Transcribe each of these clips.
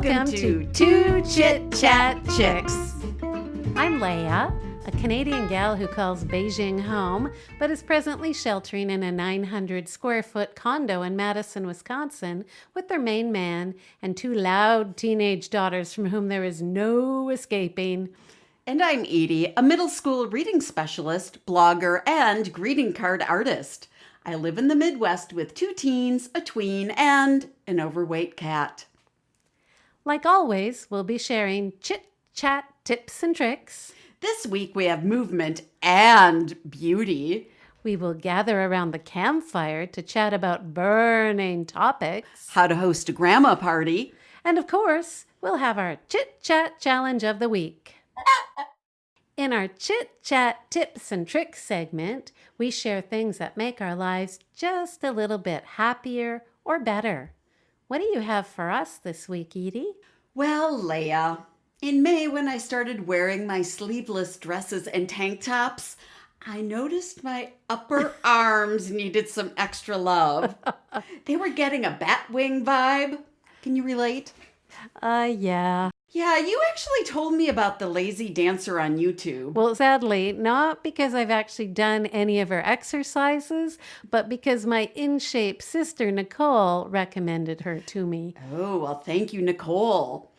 Welcome to Two Chit Chat Chicks. I'm Leia, a Canadian gal who calls Beijing home, but is presently sheltering in a 900 square foot condo in Madison, Wisconsin, with their main man and two loud teenage daughters from whom there is no escaping. And I'm Edie, a middle school reading specialist, blogger, and greeting card artist. I live in the Midwest with two teens, a tween, and an overweight cat. Like always, we'll be sharing chit-chat tips and tricks. This week we have movement and beauty. We will gather around the campfire to chat about burning topics. How to host a grandma party. And of course, we'll have our chit-chat challenge of the week. In our chit-chat tips and tricks segment, we share things that make our lives just a little bit happier or better. What do you have for us this week, Edie? Well, Leia, in May when I started wearing my sleeveless dresses and tank tops, I noticed my upper arms needed some extra love. They were getting a Batwing vibe. Can you relate? Yeah. Yeah, you actually told me about the lazy dancer on YouTube. Well, sadly, not because I've actually done any of her exercises, but because my in-shape sister, Nicole, recommended her to me. Oh, well, thank you, Nicole.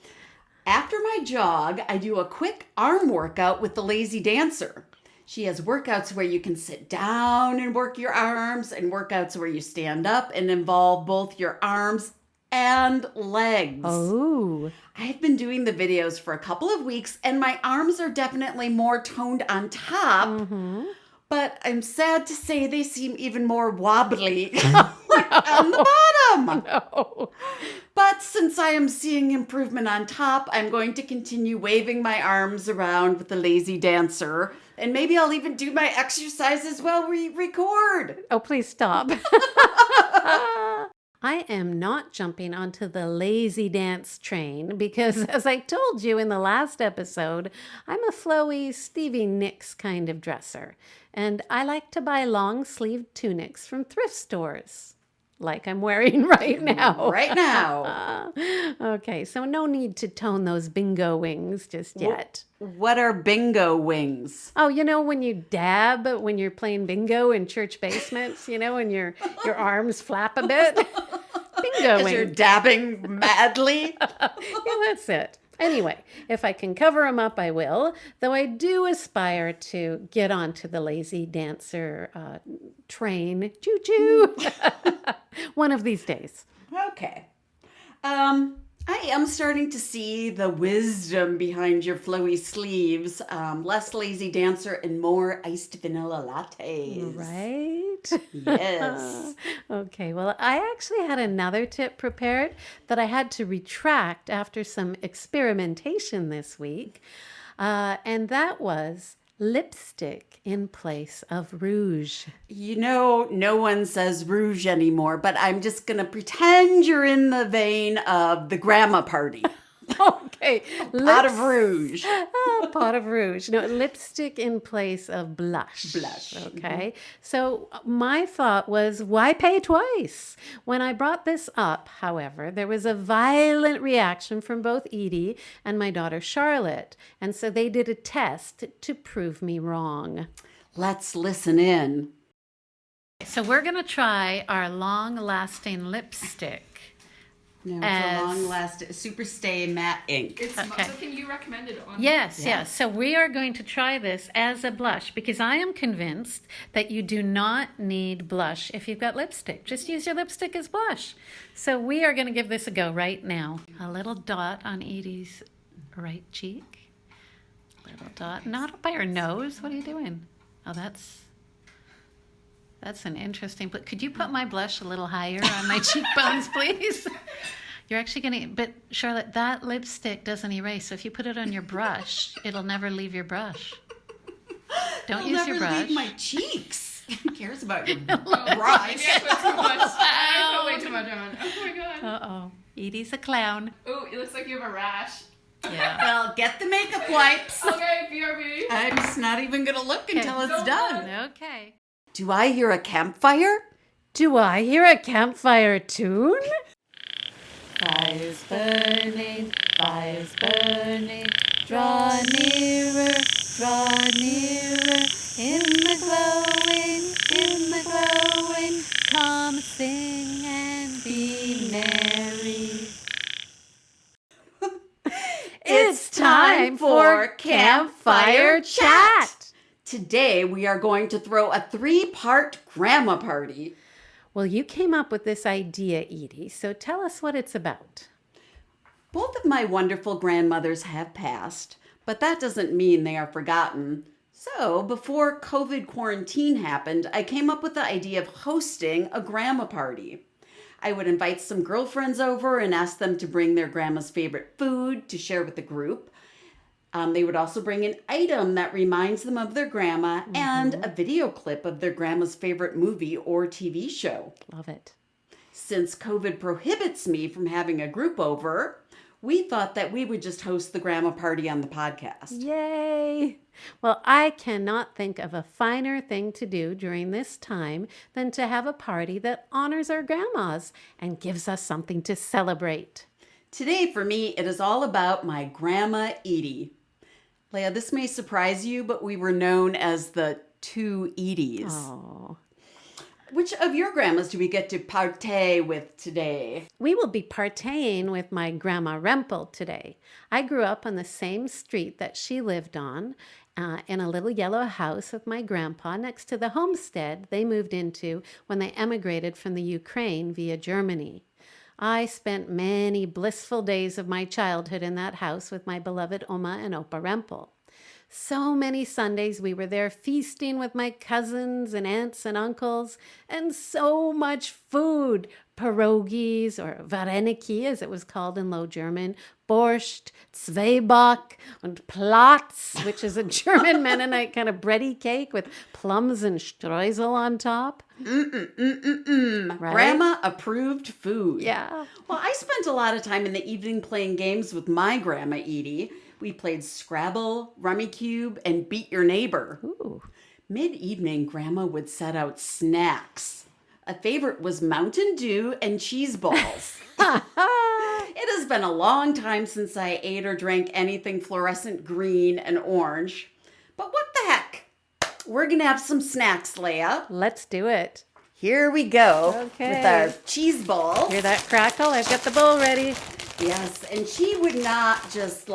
After my jog, I do a quick arm workout with the lazy dancer. She has workouts where you can sit down and work your arms, and workouts where you stand up and involve both your arms and legs. Oh. I've been doing the videos for a couple of weeks and my arms are definitely more toned on top, but I'm sad to say they seem even more wobbly on the bottom. No. But since I am seeing improvement on top, I'm going to continue waving my arms around with the lazy dancer. And maybe I'll even do my exercises while we record. Oh, please stop. I am not jumping onto the lazy dance train because, as I told you in the last episode, I'm a flowy Stevie Nicks kind of dresser, and I like to buy long-sleeved tunics from thrift stores, like I'm wearing right now. Right now. Okay, so no need to tone those bingo wings just yet. What are bingo wings? Oh, you know when you dab when you're playing bingo in church basements, and your arms flap a bit? Bingo As wing. you're dabbing madly? Yeah, that's it. Anyway, if I can cover them up, I will, though I do aspire to get onto the lazy dancer train. Choo-choo. One of these days. Okay. I am starting to see the wisdom behind your flowy sleeves. Less lazy dancer and more iced vanilla lattes. Right? Yes. Okay, well, I actually had another tip prepared that I had to retract after some experimentation this week, and that was lipstick in place of rouge. You know, no one says rouge anymore, but I'm just going to pretend you're in the vein of the grandma party. Okay. Pot of rouge. Pot of rouge. No, lipstick in place of blush. Blush. Okay. So my thought was, why pay twice? When I brought this up, however, there was a violent reaction from both Edie and my daughter Charlotte. And so they did a test to prove me wrong. Let's listen in. So we're going to try our long-lasting lipstick. No, it's As- a long-lasting Super Stay Matte Ink. It's Okay. something you recommended on. Yes, Yeah. yes. So we are going to try this as a blush because I am convinced that you do not need blush if you've got lipstick. Just use your lipstick as blush. So we are going to give this a go right now. A little dot on Edie's right cheek. Little dot. Not up by her nose. What are you doing? Oh, that's an interesting. But could you put my blush a little higher on my cheekbones, please? You're actually going to, but Charlotte, that lipstick doesn't erase. So if you put it on your brush, it'll never leave your brush. Don't use your brush. Leave my cheeks. Who cares about your Oh, brush? maybe I put too much. I put way too much on. Oh my god. Uh-oh. Edie's a clown. Oh, it looks like you have a rash. Yeah. Well, get the makeup wipes. Okay, BRB. I'm just not even going to look until it's Don't done. Okay. Do I hear a campfire? Do I hear a campfire tune? Fires burning, fires burning. Draw nearer, in the glowing. Come sing and be merry. It's time for Campfire Chat. Today we are going to throw a 3-part grandma party. Well, you came up with this idea, Edie, so tell us what it's about. Both of my wonderful grandmothers have passed, but that doesn't mean they are forgotten. So, before COVID quarantine happened, I came up with the idea of hosting a grandma party. I would invite some girlfriends over and ask them to bring their grandma's favorite food to share with the group. They would also bring an item that reminds them of their grandma and a video clip of their grandma's favorite movie or TV show. Love it. Since COVID prohibits me from having a group over, we thought that we would just host the grandma party on the podcast. Yay! Well, I cannot think of a finer thing to do during this time than to have a party that honors our grandmas and gives us something to celebrate. Today, for me, it is all about my Grandma Edie. Leah, this may surprise you, but we were known as the two Edies. Oh. Which of your grandmas do we get to partay with today? We will be partying with my Grandma Rempel today. I grew up on the same street that she lived on, in a little yellow house with my grandpa next to the homestead they moved into when they emigrated from the Ukraine via Germany. I spent many blissful days of my childhood in that house with my beloved Oma and Opa Rempel. So many Sundays we were there feasting with my cousins and aunts and uncles, and so much food. Pierogies, or vareniki as it was called in Low German, borscht, zweiback, and platz, which is a German Mennonite kind of bready cake with plums and streusel on top. Right? Grandma approved food. Yeah. Well, I spent a lot of time in the evening playing games with my Grandma Edie. We played Scrabble, Rummikub, and Beat Your Neighbor. Ooh. Mid-evening, Grandma would set out snacks. A favorite was Mountain Dew and cheese balls. It has been a long time since I ate or drank anything fluorescent green and orange. But what the heck? We're going to have some snacks, Leia. Let's do it. Here we go Okay. with our cheese ball. Hear that crackle? I've got the bowl ready. Yes, and she would not just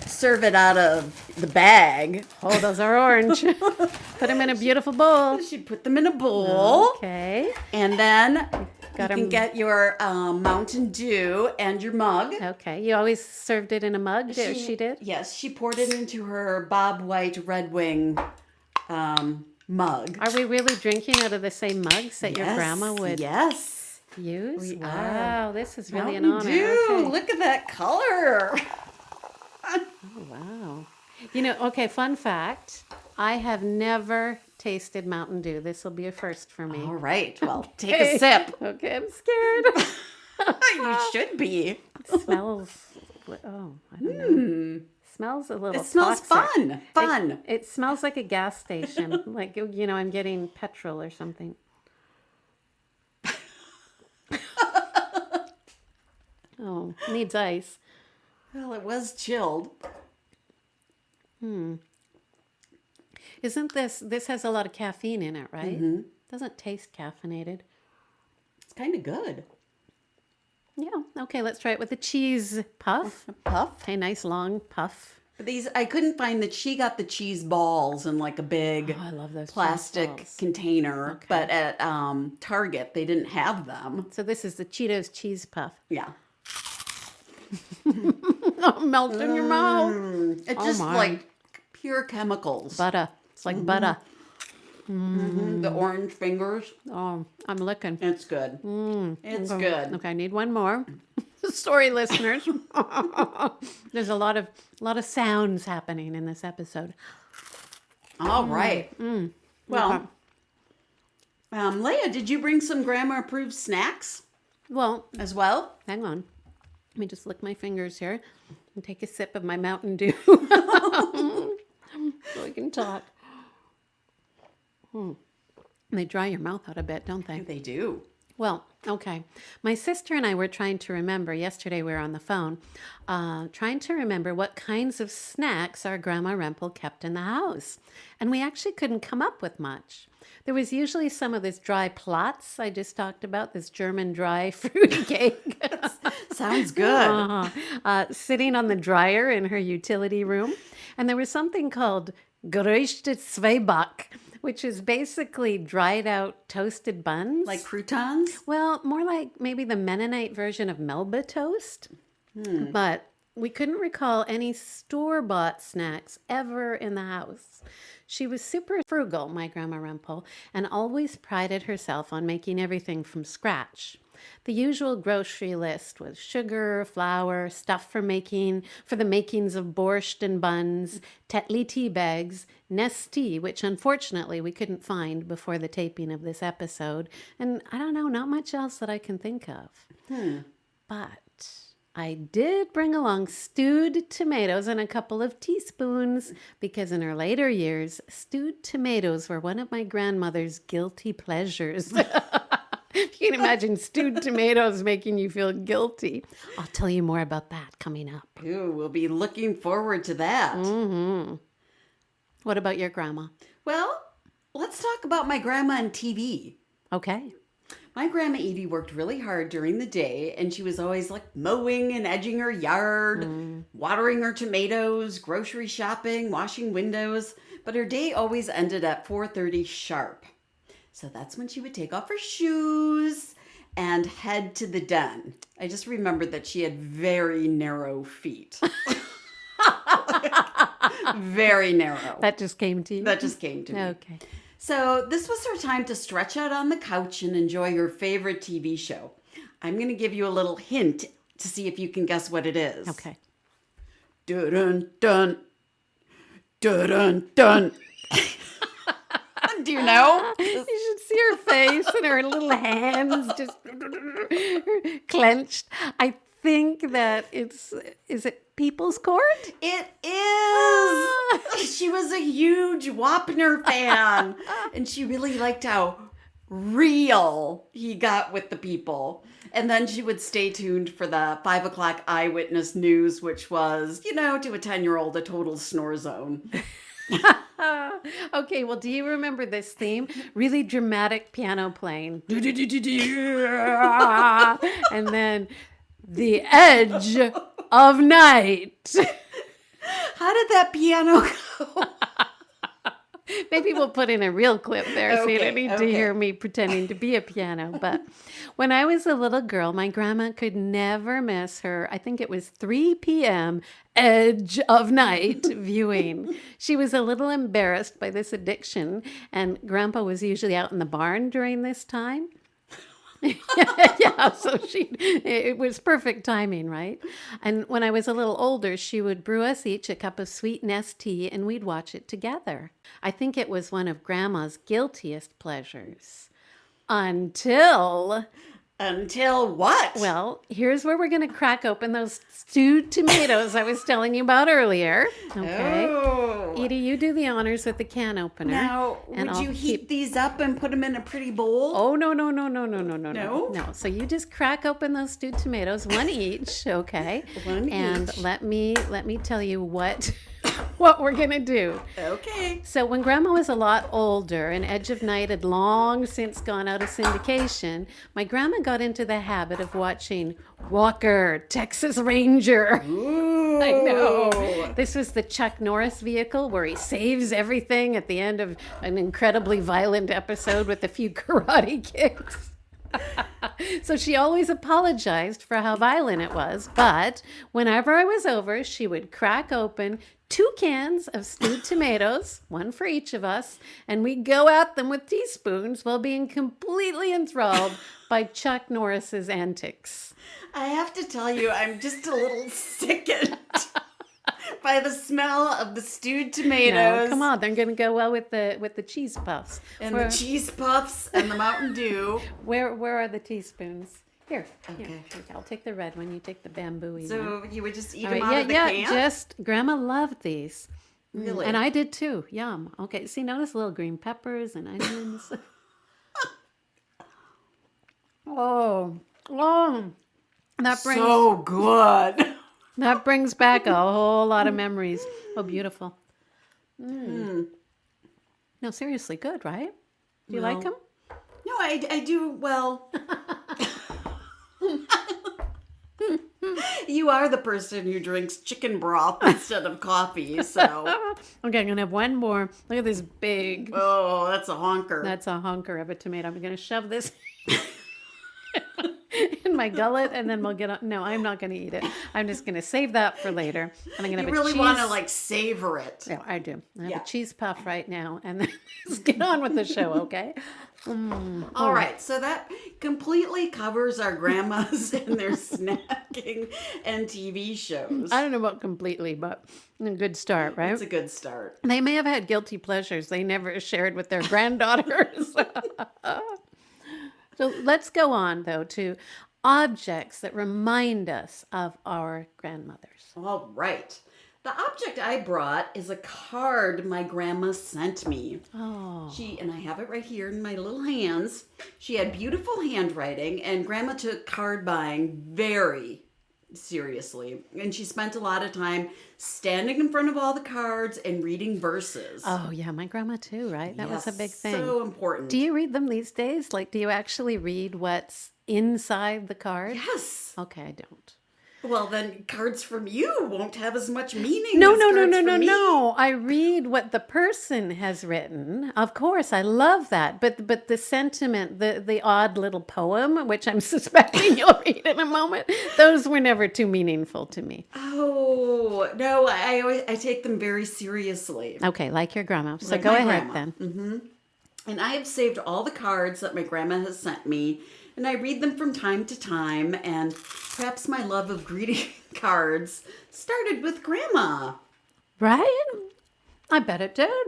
serve it out of the bag. Oh, those are orange. Put them in a beautiful bowl. She'd put them in a bowl. Okay. And then Got you 'em. can get your Mountain Dew and your mug. Okay. You always served it in a mug? She did? Yes, she poured it into her Bob White Red Wing mug. Are we really drinking out of the same mugs that your Yes, grandma would Yes. use? We Wow, are. this is really Mountain an honor. Dew. Okay. Look at that color. Oh, wow. Okay, fun fact. I have never tasted Mountain Dew. This will be a first for me. All right. Well, take Okay. a sip. Okay, I'm scared. You should be. It smells, oh, I don't know. Smells a little It smells toxic. fun. It smells like a gas station. Like, I'm getting petrol or something. Oh, needs ice. Well, it was chilled. Isn't this has a lot of caffeine in it, right? Mm-hmm. Doesn't taste caffeinated. It's kind of good. Yeah. Okay, let's try it with a cheese puff. Puff. A nice long puff. But I couldn't find she got the cheese balls in a big Oh, I love those cheese plastic balls. container. Okay. But at Target, they didn't have them. So this is the Cheetos cheese puff. Yeah. Oh, melt in your mouth. It's Oh, just my. pure chemicals. Butter. It's like butter. The orange fingers. Oh, I'm licking. It's good. It's good. Okay, I need one more. Sorry, listeners. There's a lot of sounds happening in this episode. All right. Well, Okay. Leia, did you bring some grandma approved snacks Well, as well? hang on. Let me just lick my fingers here and take a sip of my Mountain Dew so we can talk. They dry your mouth out a bit, don't they? They do. Well, okay. My sister and I were trying to remember, yesterday we were on the phone, trying to remember what kinds of snacks our Grandma Rempel kept in the house. And we actually couldn't come up with much. There was usually some of this dry Platz I just talked about, this German dry fruity cake. Sounds good. Sitting on the dryer in her utility room. And there was something called Geröchte Zwieback, which is basically dried out toasted buns. Like croutons? Well, more like maybe the Mennonite version of Melba toast. But we couldn't recall any store-bought snacks ever in the house. She was super frugal, my Grandma Rempel, and always prided herself on making everything from scratch. The usual grocery list was sugar, flour, stuff for the makings of borscht and buns, Tetley tea bags, Nestea, which unfortunately we couldn't find before the taping of this episode, and I don't know, not much else that I can think of. But I did bring along stewed tomatoes and a couple of teaspoons because in her later years, stewed tomatoes were one of my grandmother's guilty pleasures. You can imagine stewed tomatoes making you feel guilty. I'll tell you more about that coming up. Ooh, we'll be looking forward to that. What about your grandma? Well, let's talk about my grandma and TV. Okay. My grandma Edie worked really hard during the day, and she was always like mowing and edging her yard, watering her tomatoes, grocery shopping, washing windows. But her day always ended at 4:30 sharp. So that's when she would take off her shoes and head to the den. I just remembered that she had very narrow feet. Very narrow. That just came to you? That just came to me. Okay. So this was her time to stretch out on the couch and enjoy her favorite TV show. I'm going to give you a little hint to see if you can guess what it is. Okay. Dun dun dun dun. Do you know? You should see her face and her little hands just clenched. I think that is it People's Court? It is. She was a huge Wapner fan, and she really liked how real he got with the people. And then she would stay tuned for the 5 o'clock eyewitness news, which was, to a 10-year-old, a total snore zone. Okay, well, do you remember this theme? Really dramatic piano playing. And then the edge of night. How did that piano go? Maybe we'll put in a real clip there so you don't need to Okay. hear me pretending to be a piano. But when I was a little girl, my grandma could never miss her, I think it was 3 p.m. edge of night viewing. She was a little embarrassed by this addiction, and Grandpa was usually out in the barn during this time. Yeah, so it was perfect timing, right? And when I was a little older, she would brew us each a cup of sweet Nestea and we'd watch it together. I think it was one of Grandma's guiltiest pleasures. Until What? well, here's where we're going to crack open those stewed tomatoes I was telling you about earlier. Okay. Oh. Edie, you do the honors with the can opener. Now, and would I'll you heat these up and put them in a pretty bowl? Oh, no. No? No. So you just crack open those stewed tomatoes, one each, okay? One and each. let me tell you what what we're going to do. Okay. So when Grandma was a lot older and Edge of Night had long since gone out of syndication, my grandma got into the habit of watching Walker, Texas Ranger. Ooh. I know. This was the Chuck Norris vehicle where he saves everything at the end of an incredibly violent episode with a few karate kicks. So she always apologized for how violent it was, but whenever I was over, she would crack open 2 cans of stewed tomatoes, one for each of us, and we'd go at them with teaspoons while being completely enthralled by Chuck Norris's antics. I have to tell you, I'm just a little sickened by the smell of the stewed tomatoes. No, come on, they're going to go well with the cheese puffs. And the cheese puffs and the Mountain Dew. Where are the teaspoons? Here. Okay. I'll take the red one. You take the bamboo one. So you would just eat All them right, out of the can? just Grandma loved these. Really? And I did too. Yum. Okay, see, notice little green peppers and onions. Oh, that brings So good. that brings back a whole lot of memories. Oh, beautiful. No, seriously, good, right? Do you like Well, them? No, I do. Well, you are the person who drinks chicken broth instead of coffee. So, Okay, I'm gonna have one more. Look at this big. oh, that's a honker. That's a hunker of a tomato. I'm gonna shove this in my gullet, and then we'll get on. No, I'm not gonna eat it. I'm just gonna save that for later. And I'm gonna You have really a cheese. want to like savor it. Yeah, I do. I have Yeah. a cheese puff right now, and then let's get on with the show, okay? All right, so that completely covers our grandmas and their snacking and TV shows. I don't know about completely, but a good start, right? It's a good start. They may have had guilty pleasures they never shared with their granddaughters. So let's go on, though, to objects that remind us of our grandmothers. All right. The object I brought is a card my grandma sent me. Oh, And I have it right here in my little hands. She had beautiful handwriting, and grandma took card buying very seriously. And she spent a lot of time standing in front of all the cards and reading verses. oh yeah, my grandma too, right? That was a Yes, big thing. So important. Do you read them these days? Like, do you actually read what's inside the card? Yes. Okay, I don't. Well, then cards from you won't have as much meaning. No, as no, no, cards no, from no, me. no. I read what the person has written. Of course, I love that. But the sentiment, the odd little poem, which I'm suspecting you'll read in a moment, those were never too meaningful to me. Oh no, I take them very seriously. Okay, like your grandma. So Like go my ahead grandma. then. And I have saved all the cards that my grandma has sent me, and I read them from time to time. And perhaps my love of greeting cards started with grandma. Right? I bet it did.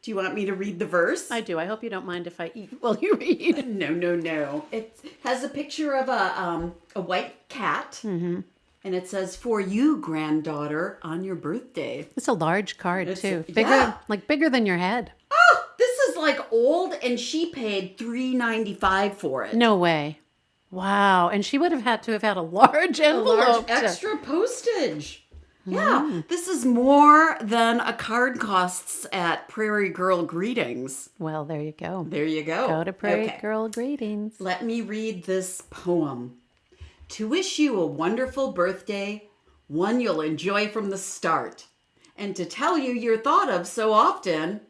Do you want me to read the verse? I do. I hope you don't mind if I eat while you read. No, no, no. It has a picture of a white cat, and it says, "For you, granddaughter, on your birthday." It's a large card It's- too. yeah. Bigger than your head. Oh, this is like old, and she paid $3.95 for it. No way. Wow. And she would have had to have had a large A envelope. large to- extra postage. Yeah, this is more than a card costs at Prairie Girl Greetings. Well, there you go. There you go. Go to Prairie Okay. Girl Greetings. Let me read this poem. To wish you a wonderful birthday, one you'll enjoy from the start, and to tell you you're thought of so often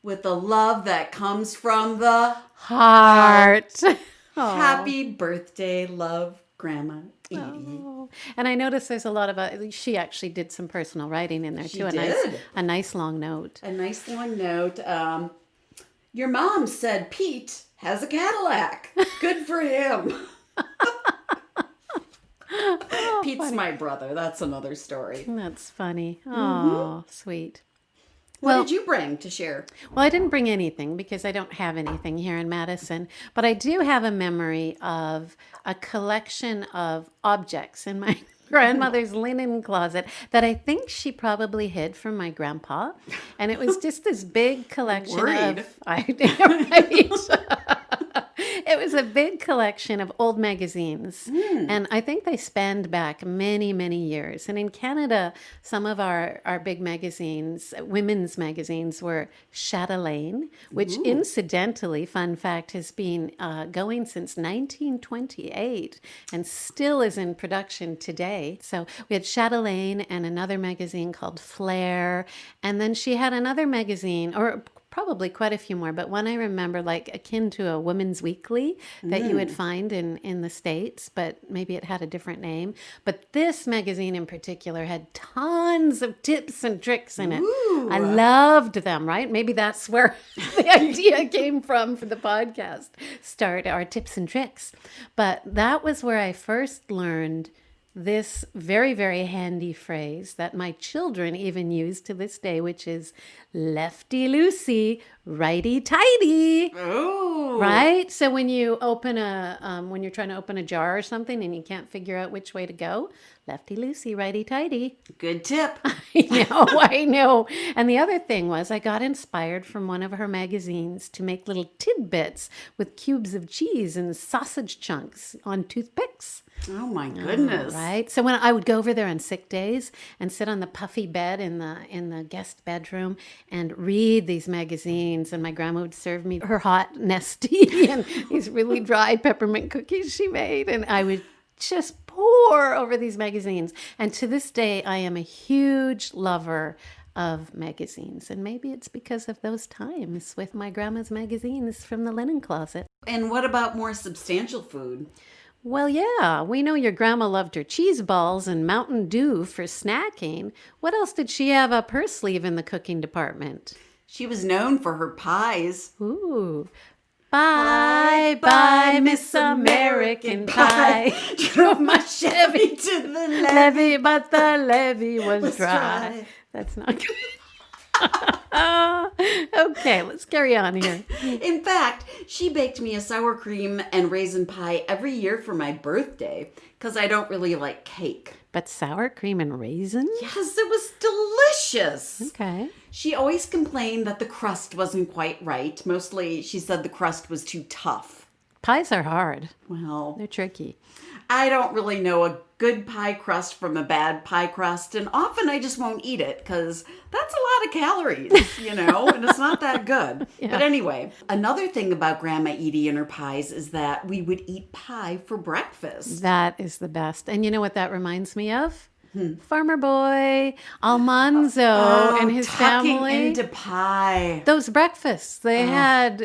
with the love that comes from the Heart. Aw. happy birthday, love, Grandma Edie. Oh. And I noticed there's a lot of, she actually did some personal writing in there She too. did. A nice long note. A nice long note. Your mom said Pete has a Cadillac. Good for him. Pete's my brother. That's another story. That's funny. Oh, sweet. What Well- did you bring to share? Well, I didn't bring anything because I don't have anything here in Madison, but I do have a memory of a collection of objects in my grandmother's linen closet that I think she probably hid from my grandpa. And it was just this big collection Worried. of right. It was a big collection of old magazines. And I think they spanned back many, many years. And in Canada, some of our big magazines, women's magazines, were Chatelaine, which incidentally, fun fact, has been going since 1928 and still is in production today. So we had Chatelaine and another magazine called Flair. And then she had another magazine, or probably quite a few more, but one I remember like akin to a Women's Weekly that you would find in the States, but maybe it had a different name. But this magazine in particular had tons of tips and tricks in it. I loved them, right? Maybe that's where the idea came from for the podcast. Start our tips and tricks. But that was where I first learned this very, very handy phrase that my children even use to this day, which is lefty loosey, righty tighty. Oh. Right? So when you open when you're trying to open a jar or something and you can't figure out which way to go, Lefty loosey, righty tighty. Good tip. I know. And the other thing was I got inspired from one of her magazines to make little tidbits with cubes of cheese and sausage chunks on toothpicks. Oh my goodness. Right. So when I would go over there on sick days and sit on the puffy bed in the guest bedroom and read these magazines, and my grandma would serve me her hot nesty and these really dry peppermint cookies she made, and I would just pour over these magazines. And to this day, I am a huge lover of magazines. And maybe it's because of those times with my grandma's magazines from the linen closet. And what about more substantial food? Well, yeah, we know your grandma loved her cheese balls and Mountain Dew for snacking. What else did she have up her sleeve in the cooking department? She was known for her pies. Ooh. Bye, bye, Miss American Pie. Drove my Chevy to the Levee, but the levee was dry. dry. That's not good. Okay, let's carry on here. In fact, she baked me a sour cream and raisin pie every year for my birthday because I don't really like cake. But sour cream and raisins? Yes, it was delicious. Okay. She always complained that the crust wasn't quite right. Mostly, she said the crust was too tough. Pies are hard. Well, They're tricky. I don't really know a good pie crust from a bad pie crust, and often I just won't eat it because that's a lot of calories, and it's not that good. Yeah. But anyway, another thing about Grandma Edie and her pies is that we would eat pie for breakfast. That is the best. And you know what that reminds me of? Farmer Boy, Almanzo, and his tucking family. into pie. Those breakfasts, they had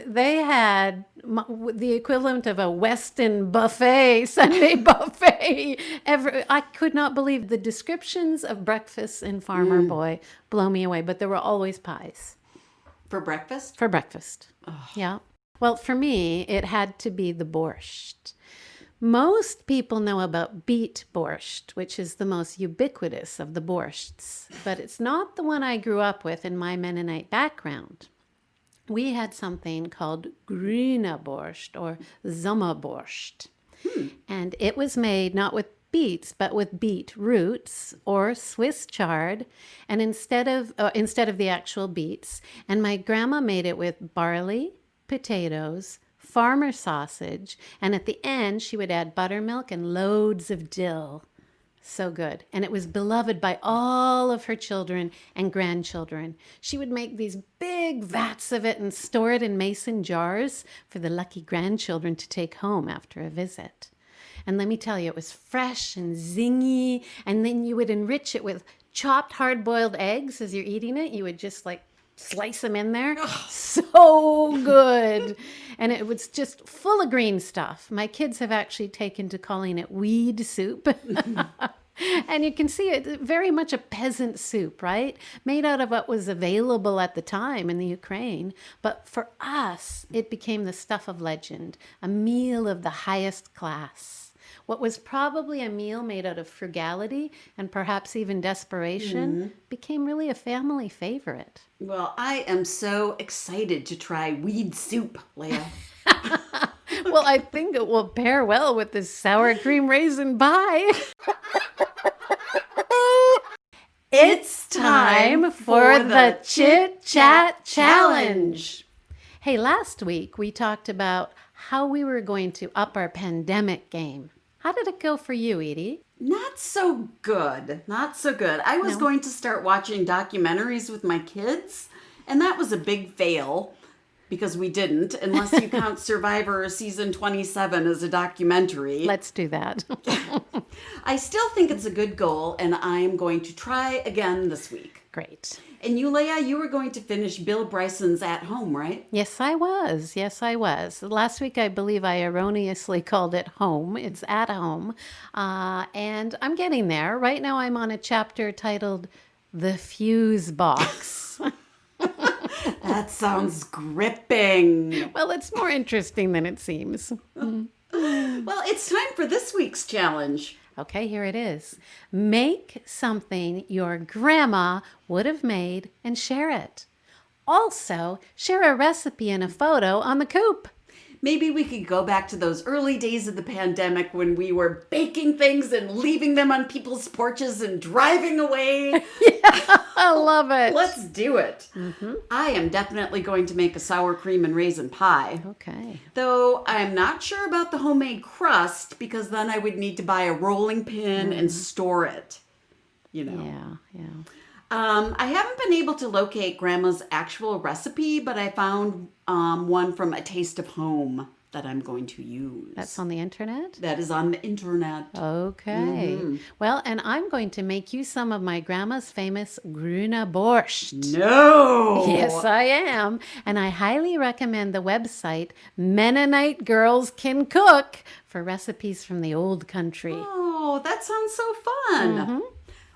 the equivalent of a Weston buffet, Sunday buffet. I could not believe the descriptions of breakfasts in Farmer Boy blow me away, but there were always pies For breakfast? for breakfast. Yeah. Well, for me, it had to be the borscht. Most people know about beet borscht, which is the most ubiquitous of the borschts, but it's not the one I grew up with in my Mennonite background. We had something called grüne borscht or Sommerborscht, and it was made not with beets, but with beet roots or Swiss chard, and instead of the actual beets. And my grandma made it with barley, potatoes, farmer sausage, and at the end she would add buttermilk and loads of dill. So good. And it was beloved by all of her children and grandchildren. She would make these big vats of it and store it in mason jars for the lucky grandchildren to take home after a visit. And let me tell you, it was fresh and zingy, and then you would enrich it with chopped hard-boiled eggs as you're eating it. You would just slice them in there. So good. And it was just full of green stuff. My kids have actually taken to calling it weed soup. And you can see it very much a peasant soup, right? Made out of what was available at the time in the Ukraine. But for us, it became the stuff of legend, a meal of the highest class. What was probably a meal made out of frugality and perhaps even desperation became really a family favorite. Well, I am so excited to try weed soup, Leah. Well, I think it will pair well with this sour cream raisin pie. It's time for the Chit Chat Challenge. Hey, last week we talked about how we were going to up our pandemic game. How did it go for you, Edie? Not so good. Not so good. I was going to start watching documentaries with my kids, and that was a big fail because we didn't, unless you count Survivor season 27 as a documentary. Let's do that. I still think it's a good goal, and I'm going to try again this week. Great. And you, Leah, you were going to finish Bill Bryson's At Home, right? Yes, I was. Yes, I was. Last week, I believe I erroneously called it Home. It's At Home. And I'm getting there. Right now, I'm on a chapter titled The Fuse Box. That sounds gripping. Well, it's more interesting than it seems. Well, it's time for this week's challenge. Okay, here it is. Make something your grandma would have made and share it. Also, share a recipe and a photo on the coop. Maybe we could go back to those early days of the pandemic when we were baking things and leaving them on people's porches and driving away. I love it. Let's do it. I am definitely going to make a sour cream and raisin pie. Okay. Though I'm not sure about the homemade crust because then I would need to buy a rolling pin and store it. You know. Yeah. I haven't been able to locate Grandma's actual recipe, but I found one from A Taste of Home that I'm going to use. That's on the internet? That is on the internet. Okay. Well, and I'm going to make you some of my grandma's famous Grüne Borscht. No! Yes, I am. And I highly recommend the website Mennonite Girls Can Cook for recipes from the old country. Oh, that sounds so fun.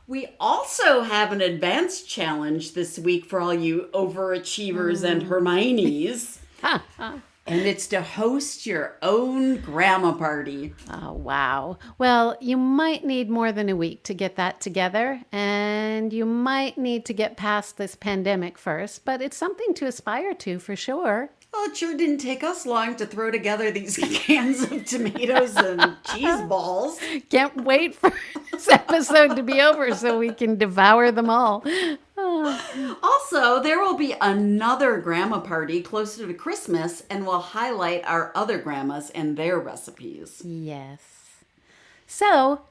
We also have an advanced challenge this week for all you overachievers and Hermiones. And it's to host your own grandma party. Oh, wow. Well, you might need more than a week to get that together, and you might need to get past this pandemic first, but it's something to aspire to for sure. Well, it sure didn't take us long to throw together these cans of tomatoes and cheese balls. Can't wait for this episode to be over so we can devour them all. Also, there will be another grandma party closer to Christmas, and we'll highlight our other grandmas and their recipes. Yes. So,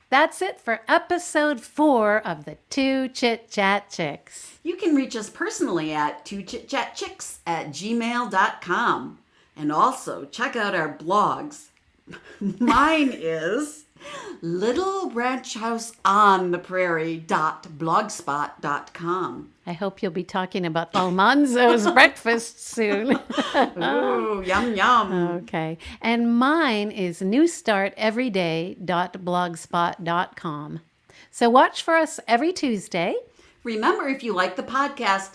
that's it for episode 4 of the Two Chit Chat Chicks. You can reach us personally at twochitchatchicks@gmail.com. And also check out our blogs. Mine is littlebranchhouseontheprairie.blogspot.com. I hope you'll be talking about Almanzo's breakfast soon. Ooh, yum, yum. Okay. And mine is newstarteveryday.blogspot.com. So watch for us every Tuesday. Remember, if you like the podcast,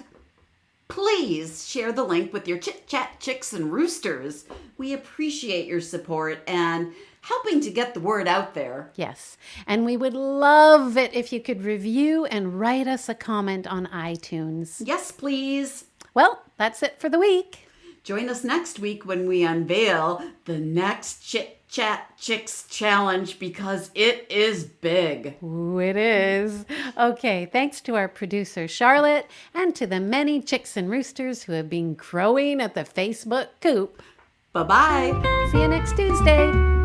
please share the link with your chit chat chicks and roosters. We appreciate your support and helping to get the word out there. Yes. And we would love it if you could review and write us a comment on iTunes. Yes, please. Well, that's it for the week. Join us next week when we unveil the next Chit Chat Chicks challenge because it is big. Ooh, it is. Okay, thanks to our producer, Charlotte, and to the many chicks and roosters who have been crowing at the Facebook coop. Bye-bye. See you next Tuesday.